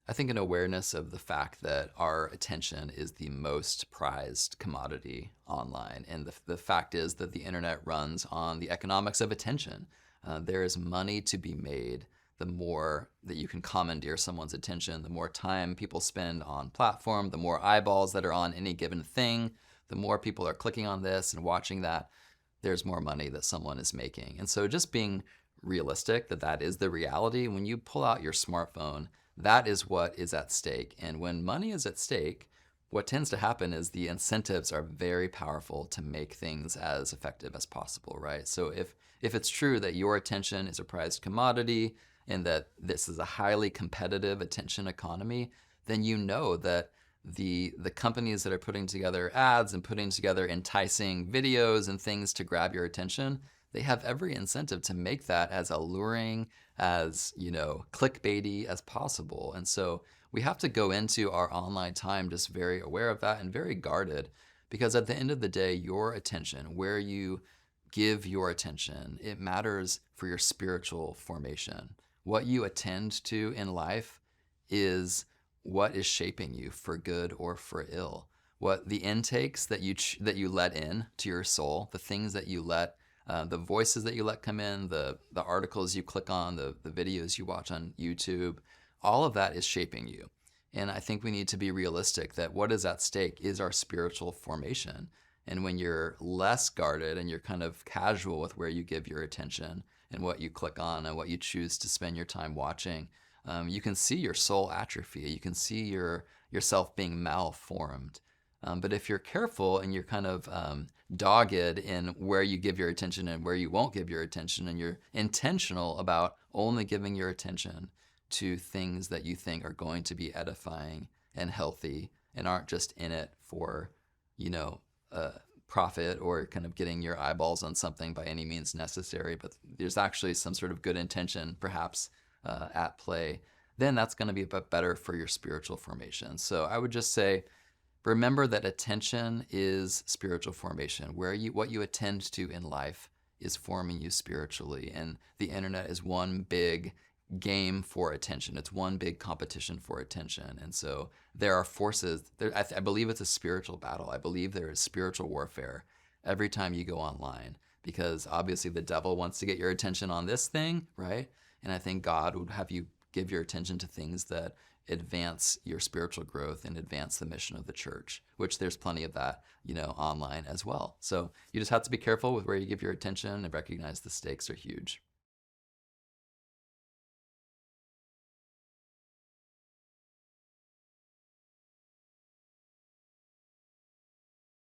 I think an awareness of the fact that our attention is the most prized commodity online. And the fact is that the internet runs on the economics of attention. There is money to be made the more that you can commandeer someone's attention, the more time people spend on platform, the more eyeballs that are on any given thing, the more people are clicking on this and watching that, there's more money that someone is making. And so just being realistic that that is the reality, when you pull out your smartphone, that is what is at stake. And when money is at stake, what tends to happen is the incentives are very powerful to make things as effective as possible, right? So if it's true that your attention is a prized commodity and that this is a highly competitive attention economy, then you know that the companies that are putting together ads and putting together enticing videos and things to grab your attention, they have every incentive to make that as alluring, as, clickbaity as possible. And so we have to go into our online time just very aware of that and very guarded, because at the end of the day, your attention, where you give your attention, it matters for your spiritual formation. What you attend to in life is what is shaping you for good or for ill. What the intakes that you let in to your soul, the things that you let, the voices that you let come in, the articles you click on, the videos you watch on YouTube, all of that is shaping you. And I think we need to be realistic that what is at stake is our spiritual formation. And when you're less guarded and you're kind of casual with where you give your attention and what you click on and what you choose to spend your time watching, you can see your soul atrophy. You can see yourself being malformed. But if you're careful and you're kind of dogged in where you give your attention and where you won't give your attention, and you're intentional about only giving your attention to things that you think are going to be edifying and healthy and aren't just in it for, profit or kind of getting your eyeballs on something by any means necessary, but there's actually some sort of good intention perhaps at play, then that's going to be a bit better for your spiritual formation. So I would just say, remember that attention is spiritual formation. What you attend to in life is forming you spiritually, and the internet is one big game for attention. It's one big competition for attention. And so there are forces there. I believe it's a spiritual battle. I believe there is spiritual warfare every time you go online, because obviously the devil wants to get your attention on this thing, right? And I think God would have you give your attention to things that advance your spiritual growth and advance the mission of the church, which there's plenty of that, online as well. So you just have to be careful with where you give your attention and recognize the stakes are huge.